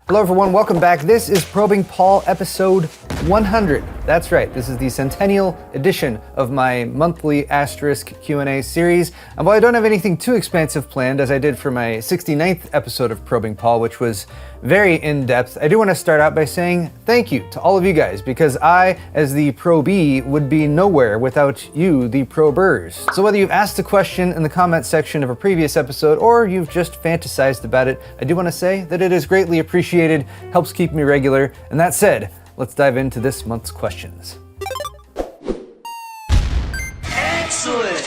Hello everyone, welcome back. This is Probing Paul episode 100. That's right, this is the centennial edition of my monthly asterisk Q&A series. And while I don't have anything too expansive planned, as I did for my 69th episode of Probing Paul, which was very in-depth, I do want to start out by saying thank you to all of you guys, because I, as the probee, would be nowhere without you, the probers. So whether you've asked a question in the comment section of a previous episode, or you've just fantasized about it, I do want to say that it is greatly appreciated, helps keep me regular. And that said, let's dive into this month's questions. Excellent!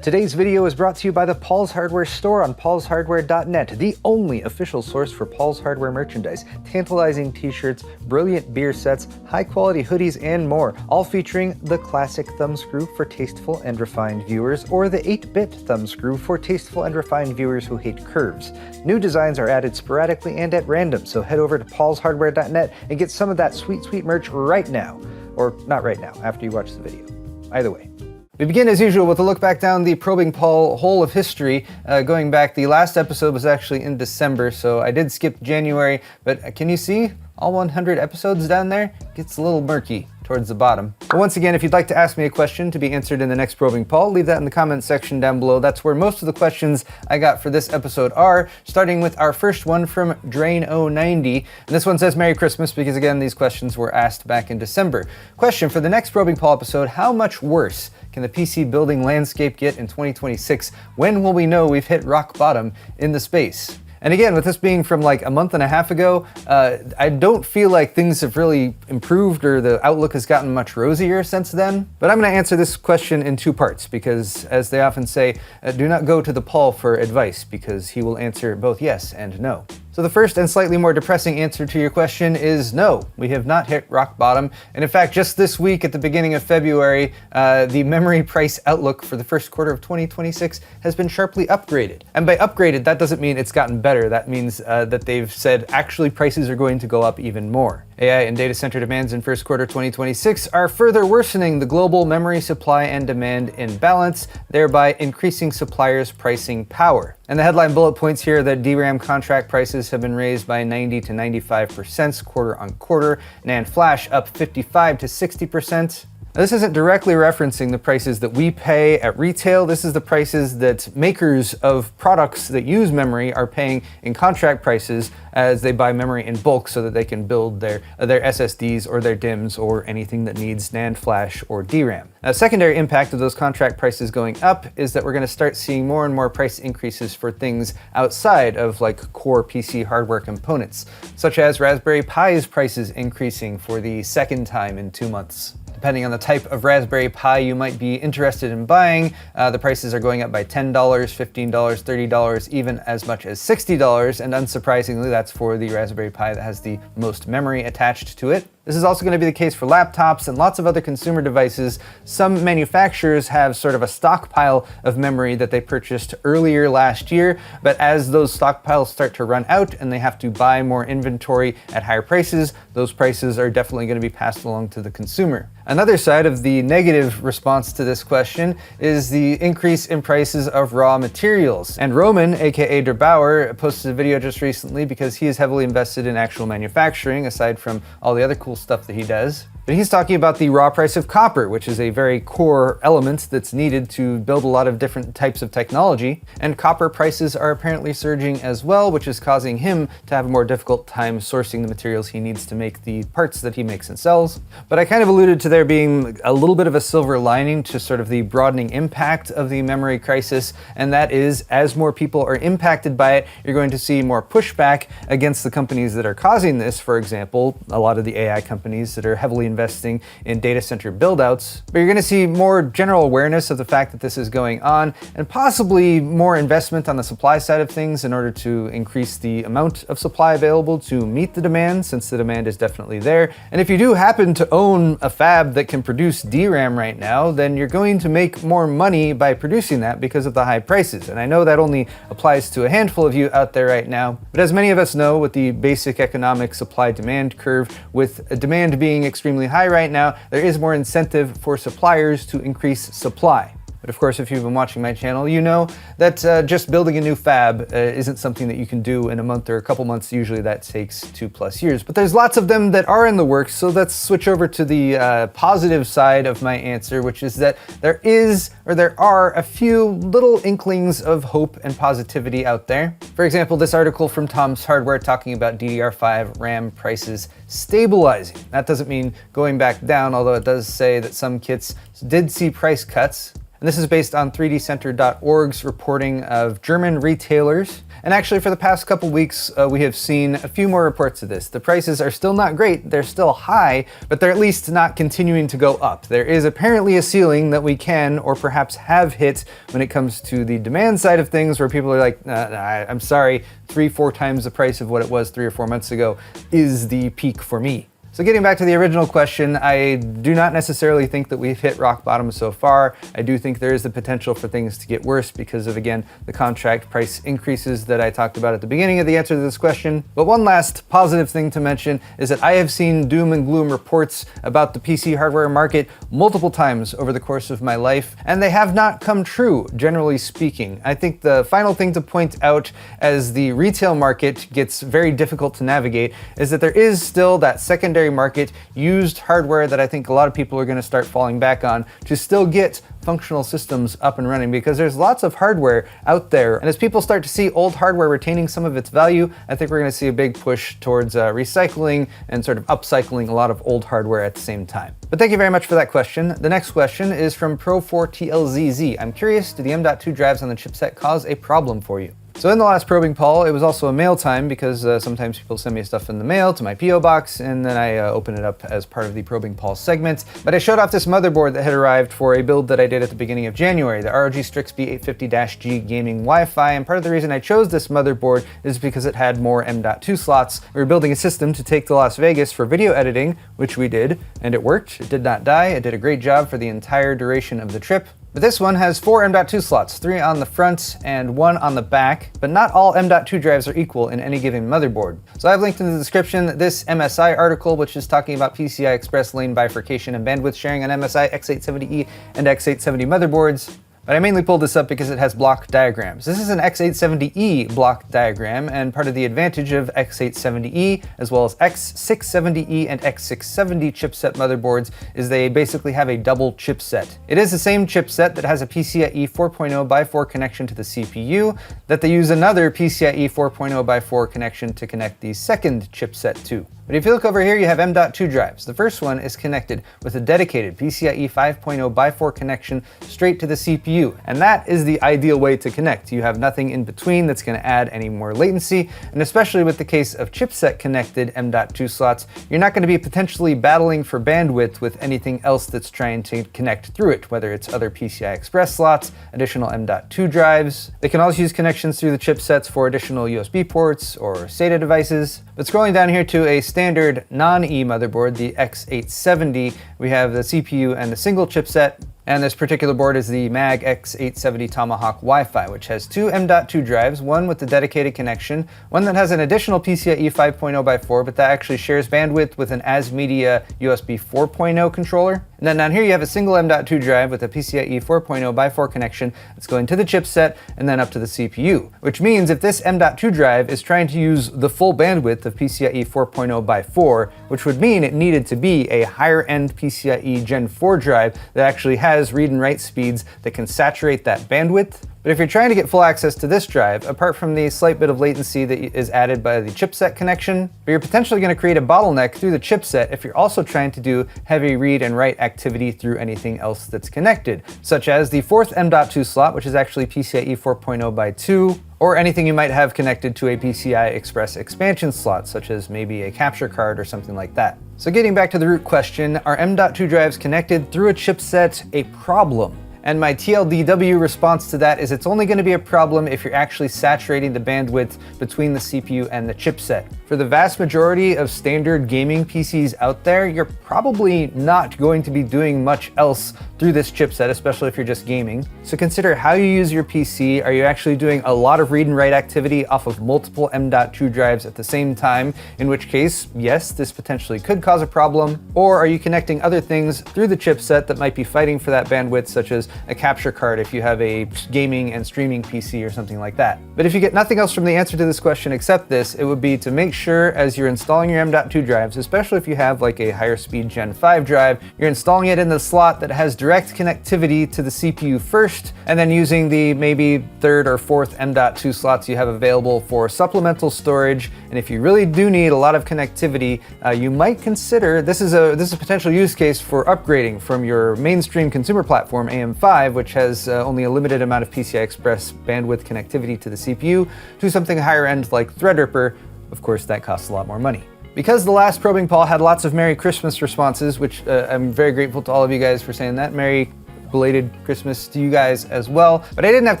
Today's video is brought to you by the Paul's Hardware store on paulshardware.net, the only official source for Paul's Hardware merchandise, tantalizing t-shirts, brilliant beer sets, high-quality hoodies, and more, all featuring the classic thumbscrew for tasteful and refined viewers, or the 8-bit thumbscrew for tasteful and refined viewers who hate curves. New designs are added sporadically and at random, so head over to paulshardware.net and get some of that sweet, sweet merch right now. Or not right now, after you watch the video. Either way. We begin as usual with a look back down the Probing Paul whole of history. Going back, the last episode was actually in December, so I did skip January, but can you see all 100 episodes down there? It gets a little murky towards the bottom. But once again, if you'd like to ask me a question to be answered in the next Probing Paul, leave that in the comment section down below. That's where most of the questions I got for this episode are, starting with our first one from Drain090. And this one says Merry Christmas, because again, these questions were asked back in December. Question for the next Probing Paul episode: how much worse can the PC building landscape get in 2026? When will we know we've hit rock bottom in the space? And again, with this being from like a month and a half ago, I don't feel like things have really improved or the outlook has gotten much rosier since then. But I'm going to answer this question in two parts, because as they often say, do not go to the Paul for advice, because he will answer both yes and no. So the first and slightly more depressing answer to your question is no, we have not hit rock bottom. And in fact, just this week at the beginning of February, the memory price outlook for the first quarter of 2026 has been sharply upgraded. And by upgraded, that doesn't mean it's gotten better. That means that they've said actually prices are going to go up even more. AI and data center demands in first quarter 2026 are further worsening the global memory supply and demand imbalance, thereby increasing suppliers' pricing power. And the headline bullet points here that DRAM contract prices have been raised by 90 to 95% quarter on quarter, NAND flash up 55 to 60%. Now, this isn't directly referencing the prices that we pay at retail. This is the prices that makers of products that use memory are paying in contract prices as they buy memory in bulk so that they can build their SSDs or their DIMMs or anything that needs NAND flash or DRAM. Now, a secondary impact of those contract prices going up is that we're going to start seeing more and more price increases for things outside of like core PC hardware components, such as Raspberry Pi's prices increasing for the second time in 2 months. Depending on the type of Raspberry Pi you might be interested in buying, the prices are going up by $10, $15, $30, even as much as $60, and unsurprisingly, that's for the Raspberry Pi that has the most memory attached to it. This is also going to be the case for laptops and lots of other consumer devices. Some manufacturers have sort of a stockpile of memory that they purchased earlier last year, but as those stockpiles start to run out and they have to buy more inventory at higher prices, those prices are definitely going to be passed along to the consumer. Another side of the negative response to this question is the increase in prices of raw materials. And Roman, aka DerBauer, posted a video just recently because he is heavily invested in actual manufacturing, aside from all the other cool stuff that he does. But he's talking about the raw price of copper, which is a very core element that's needed to build a lot of different types of technology. And copper prices are apparently surging as well, which is causing him to have a more difficult time sourcing the materials he needs to make the parts that he makes and sells. But I kind of alluded to there being a little bit of a silver lining to sort of the broadening impact of the memory crisis, and that is, as more people are impacted by it, you're going to see more pushback against the companies that are causing this. For example, a lot of the AI companies that are heavily investing in data center buildouts, but you're going to see more general awareness of the fact that this is going on, and possibly more investment on the supply side of things in order to increase the amount of supply available to meet the demand, since the demand is definitely there. And if you do happen to own a fab that can produce DRAM right now, then you're going to make more money by producing that because of the high prices. And I know that only applies to a handful of you out there right now, but as many of us know, with the basic economic supply-demand curve, with demand being extremely high right now, there is more incentive for suppliers to increase supply. But of course, if you've been watching my channel, you know that just building a new fab isn't something that you can do in a month or a couple months. Usually that takes 2+ years. But there's lots of them that are in the works, so let's switch over to the positive side of my answer, which is that there are a few little inklings of hope and positivity out there. For example, this article from Tom's Hardware talking about DDR5 RAM prices stabilizing. That doesn't mean going back down, although it does say that some kits did see price cuts. And this is based on 3dcenter.org's reporting of German retailers. And actually for the past couple weeks, we have seen a few more reports of this. The prices are still not great, they're still high, but they're at least not continuing to go up. There is apparently a ceiling that we can, or perhaps have hit when it comes to the demand side of things, where people are like, I'm sorry, 3-4 times the price of what it was 3 or 4 months ago is the peak for me. So getting back to the original question, I do not necessarily think that we've hit rock bottom so far. I do think there is the potential for things to get worse because of, again, the contract price increases that I talked about at the beginning of the answer to this question. But one last positive thing to mention is that I have seen doom and gloom reports about the PC hardware market multiple times over the course of my life, and they have not come true, generally speaking. I think the final thing to point out as the retail market gets very difficult to navigate is that there is still that secondary market, used hardware that I think a lot of people are going to start falling back on to still get functional systems up and running, because there's lots of hardware out there. And as people start to see old hardware retaining some of its value, I think we're going to see a big push towards recycling and sort of upcycling a lot of old hardware at the same time. But thank you very much for that question. The next question is from Pro4TLZZ. I'm curious, do the M.2 drives on the chipset cause a problem for you? So in the last probing poll, it was also a mail time because sometimes people send me stuff in the mail to my P.O. box, and then I open it up as part of the probing poll segment. But I showed off this motherboard that had arrived for a build that I did at the beginning of January, the ROG Strix B850-G gaming Wi-Fi, and part of the reason I chose this motherboard is because it had more M.2 slots. We were building a system to take to Las Vegas for video editing, which we did, and it worked. It did not die. It did a great job for the entire duration of the trip. But this one has 4 M.2 slots, 3 on the front and 1 on the back, but not all M.2 drives are equal in any given motherboard. So I've linked in the description this MSI article, which is talking about PCI Express lane bifurcation and bandwidth sharing on MSI X870E and X870 motherboards. But I mainly pulled this up because it has block diagrams. This is an X870E block diagram, and part of the advantage of X870E as well as X670E and X670 chipset motherboards is they basically have a double chipset. It is the same chipset that has a PCIe 4.0x4 connection to the CPU that they use another PCIe 4.0x4 connection to connect the second chipset to. But if you look over here, you have M.2 drives. The first one is connected with a dedicated PCIe 5.0x4 connection straight to the CPU, and that is the ideal way to connect. You have nothing in between that's going to add any more latency, and especially with the case of chipset connected M.2 slots, you're not going to be potentially battling for bandwidth with anything else that's trying to connect through it, whether it's other PCI Express slots, additional M.2 drives. They can also use connections through the chipsets for additional USB ports or SATA devices. But scrolling down here to a standard non-E motherboard, the X870, we have the CPU and the single chipset. And this particular board is the MAG X870 Tomahawk Wi-Fi, which has 2 M.2 drives, one with the dedicated connection, one that has an additional PCIe 5.0x4, but that actually shares bandwidth with an ASMedia USB 4.0 controller. And then down here you have a single M.2 drive with a PCIe 4.0x4 connection that's going to the chipset and then up to the CPU, which means if this M.2 drive is trying to use the full bandwidth of PCIe 4.0x4, which would mean it needed to be a higher end PCIe Gen 4 drive that actually has read and write speeds that can saturate that bandwidth. But if you're trying to get full access to this drive, apart from the slight bit of latency that is added by the chipset connection, you're potentially going to create a bottleneck through the chipset if you're also trying to do heavy read and write activity through anything else that's connected, such as the fourth M.2 slot, which is actually PCIe 4.0x2, or anything you might have connected to a PCI Express expansion slot, such as maybe a capture card or something like that. So getting back to the root question, are M.2 drives connected through a chipset a problem? And my TLDW response to that is it's only going to be a problem if you're actually saturating the bandwidth between the CPU and the chipset. For the vast majority of standard gaming PCs out there, you're probably not going to be doing much else through this chipset, especially if you're just gaming. So consider how you use your PC. Are you actually doing a lot of read and write activity off of multiple M.2 drives at the same time? In which case, yes, this potentially could cause a problem. Or are you connecting other things through the chipset that might be fighting for that bandwidth, such as a capture card if you have a gaming and streaming PC or something like that. But if you get nothing else from the answer to this question except this, it would be to make sure as you're installing your M.2 drives, especially if you have like a higher speed Gen 5 drive, you're installing it in the slot that has direct connectivity to the CPU first, and then using the maybe third or fourth M.2 slots you have available for supplemental storage. And if you really do need a lot of connectivity, you might consider, this is a potential use case for upgrading from your mainstream consumer platform AM5, which has only a limited amount of PCI Express bandwidth connectivity to the CPU, to something higher end like Threadripper. Of course, that costs a lot more money. Because the last probing poll had lots of Merry Christmas responses, which I'm very grateful to all of you guys for saying that. Merry belated Christmas to you guys as well. But I didn't have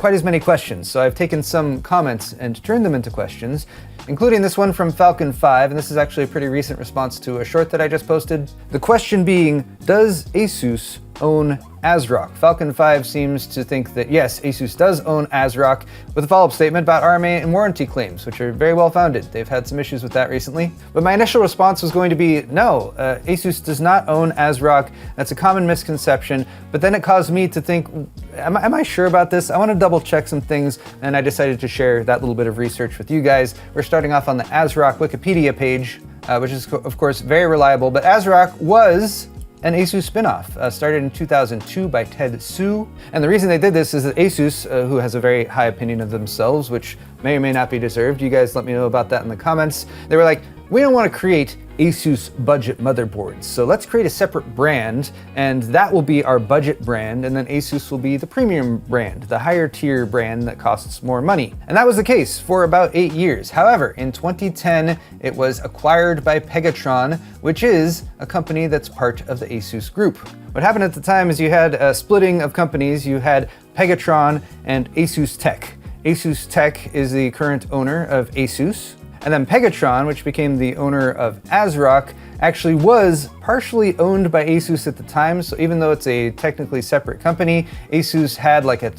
quite as many questions, so I've taken some comments and turned them into questions, including this one from Falcon5, and this is actually a pretty recent response to a short that I just posted. The question being, does ASUS own AsRock? Falcon5 seems to think that yes, ASUS does own AsRock, with a follow-up statement about RMA and warranty claims, which are very well founded. They've had some issues with that recently. But my initial response was going to be, no, ASUS does not own AsRock. That's a common misconception. But then it caused me to think, am I sure about this? I want to double check some things, and I decided to share that little bit of research with you guys. We're starting off on the AsRock Wikipedia page, which is of course very reliable, but AsRock was an ASUS spinoff, started in 2002 by Ted Su. And the reason they did this is that ASUS, who has a very high opinion of themselves, which may or may not be deserved, you guys let me know about that in the comments. They were like, we don't want to create ASUS budget motherboards, so let's create a separate brand, and that will be our budget brand, and then ASUS will be the premium brand, the higher tier brand that costs more money. And that was the case for about 8 years. However, in 2010, it was acquired by Pegatron, which is a company that's part of the ASUS group. What happened at the time is you had a splitting of companies. You had Pegatron and ASUS Tech. ASUS Tech is the current owner of ASUS. And then Pegatron, which became the owner of AsRock, actually was partially owned by ASUS at the time. So even though it's a technically separate company, ASUS had like a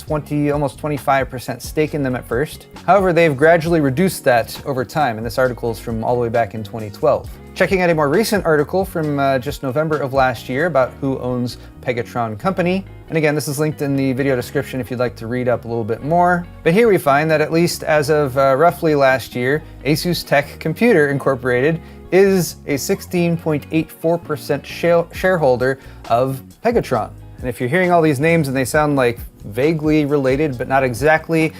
almost 25% stake in them at first. However, they've gradually reduced that over time. And this article is from all the way back in 2012. Checking out a more recent article from just November of last year about who owns Pegatron Company. And again, this is linked in the video description if you'd like to read up a little bit more. But here we find that at least as of roughly last year, ASUS Tech Computer Incorporated is a 16.84% shareholder of Pegatron. And if you're hearing all these names and they sound like vaguely related, but not exactly,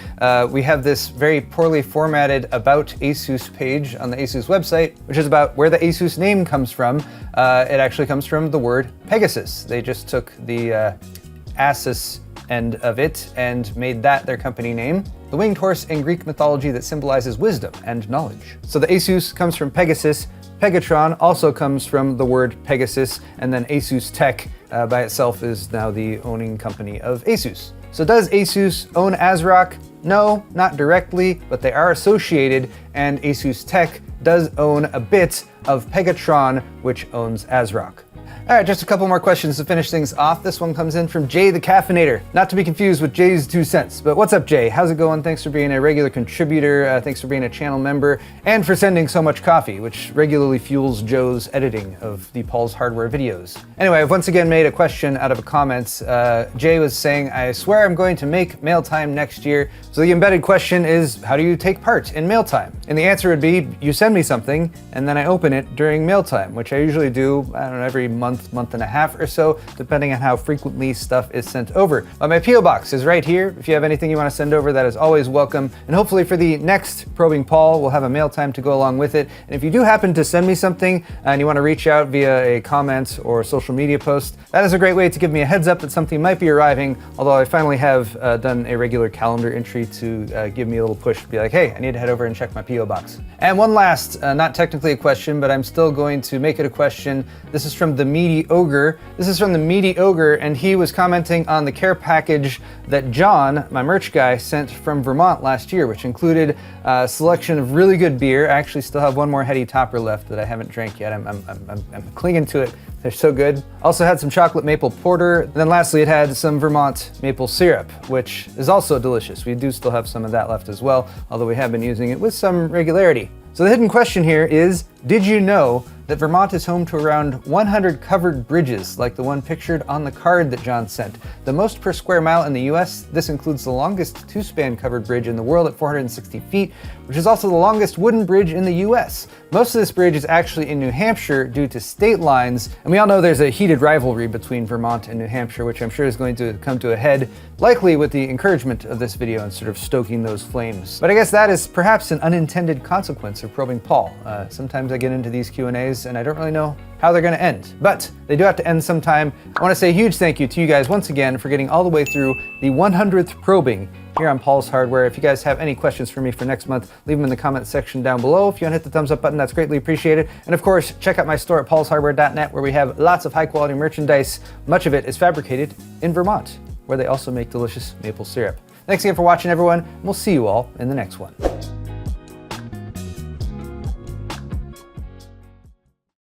we have this very poorly formatted About ASUS page on the ASUS website, which is about where the ASUS name comes from. It actually comes from the word Pegasus. They just took the ASUS end of it and made that their company name. The winged horse in Greek mythology that symbolizes wisdom and knowledge. So the ASUS comes from Pegasus. Pegatron also comes from the word Pegasus, and then ASUS Tech by itself is now the owning company of ASUS. So does ASUS own AsRock? No, not directly, but they are associated, and ASUS Tech does own a bit of Pegatron, which owns AsRock. All right, just a couple more questions to finish things off. This one comes in from Jay the Caffeinator. Not to be confused with Jay's 2 cents, but what's up, Jay? How's it going? Thanks for being a regular contributor. Thanks for being a channel member and for sending so much coffee, which regularly fuels Joe's editing of the Paul's Hardware videos. Anyway, I've once again made a question out of a comment. Jay was saying, I swear I'm going to make mail time next year. So the embedded question is, how do you take part in mail time? And the answer would be, you send me something and then I open it during mail time, which I usually do, I don't know, every month and a half or so, depending on how frequently stuff is sent over. But my P.O. box is right here. If you have anything you want to send over, that is always welcome. And hopefully for the next Probing Paul, we'll have a mail time to go along with it. And if you do happen to send me something and you want to reach out via a comment or social media post, that is a great way to give me a heads up that something might be arriving, although I finally have done a regular calendar entry to give me a little push to be like, hey, I need to head over and check my P.O. box. And one last, not technically a question, but I'm still going to make it a question. This is from the Meaty Ogre. This is from the Meaty Ogre, and he was commenting on the care package that John, my merch guy, sent from Vermont last year, which included a selection of really good beer. I actually still have one more heady topper left that I haven't drank yet. I'm clinging to it. They're so good. Also had some chocolate maple porter. And then lastly, it had some Vermont maple syrup, which is also delicious. We do still have some of that left as well, although we have been using it with some regularity. So the hidden question here is, did you know that Vermont is home to around 100 covered bridges, like the one pictured on the card that John sent? The most per square mile in the US. This includes the longest two-span covered bridge in the world at 460 feet, which is also the longest wooden bridge in the US. Most of this bridge is actually in New Hampshire due to state lines, and we all know there's a heated rivalry between Vermont and New Hampshire, which I'm sure is going to come to a head, likely with the encouragement of this video and sort of stoking those flames. But I guess that is perhaps an unintended consequence of probing Paul. Sometimes I get into these Q&As and I don't really know how they're going to end, but they do have to end sometime. I want to say a huge thank you to you guys once again for getting all the way through the 100th probing here on Paul's Hardware. If you guys have any questions for me for next month, leave them in the comment section down below. If you want to hit the thumbs up button, that's greatly appreciated. And of course, check out my store at paulshardware.net, where we have lots of high quality merchandise. Much of it is fabricated in Vermont, where they also make delicious maple syrup. Thanks again for watching, everyone, and we'll see you all in the next one.